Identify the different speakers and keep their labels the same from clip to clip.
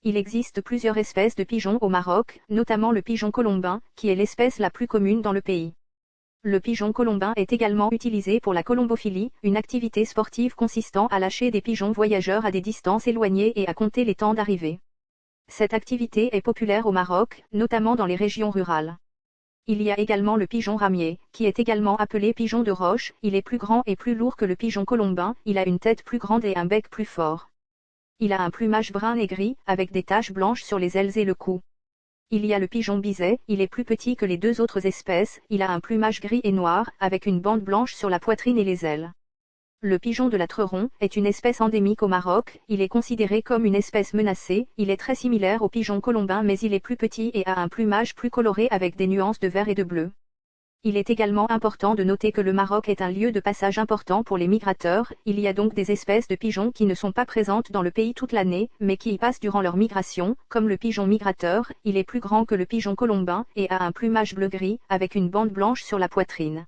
Speaker 1: Il existe plusieurs espèces de pigeons au Maroc, notamment le pigeon colombin, qui est l'espèce la plus commune dans le pays. Le pigeon colombin est également utilisé pour la colombophilie, une activité sportive consistant à lâcher des pigeons voyageurs à des distances éloignées et à compter les temps d'arrivée. Cette activité est populaire au Maroc, notamment dans les régions rurales. Il y a également le pigeon ramier, qui est également appelé pigeon de roche. Il est plus grand et plus lourd que le pigeon colombin, il a une tête plus grande et un bec plus fort. Il a un plumage brun et gris, avec des taches blanches sur les ailes et le cou. Il y a le pigeon biset, il est plus petit que les deux autres espèces, il a un plumage gris et noir, avec une bande blanche sur la poitrine et les ailes. Le pigeon de l'Âtreron est une espèce endémique au Maroc, il est considéré comme une espèce menacée, il est très similaire au pigeon colombin mais il est plus petit et a un plumage plus coloré avec des nuances de vert et de bleu. Il est également important de noter que le Maroc est un lieu de passage important pour les migrateurs, il y a donc des espèces de pigeons qui ne sont pas présentes dans le pays toute l'année, mais qui y passent durant leur migration, comme le pigeon migrateur, il est plus grand que le pigeon colombin et a un plumage bleu-gris, avec une bande blanche sur la poitrine.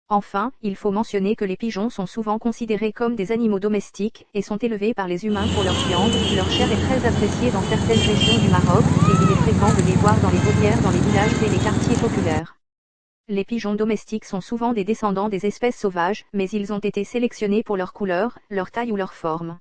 Speaker 1: Enfin, il faut mentionner que les pigeons sont souvent considérés comme des animaux domestiques, et sont élevés par les humains pour leur viande, leur chair est très appréciée dans certaines régions du Maroc, et il est fréquent de les voir dans les volières dans les villages et les quartiers populaires. Les pigeons domestiques sont souvent des descendants des espèces sauvages, mais ils ont été sélectionnés pour leur couleur, leur taille ou leur forme.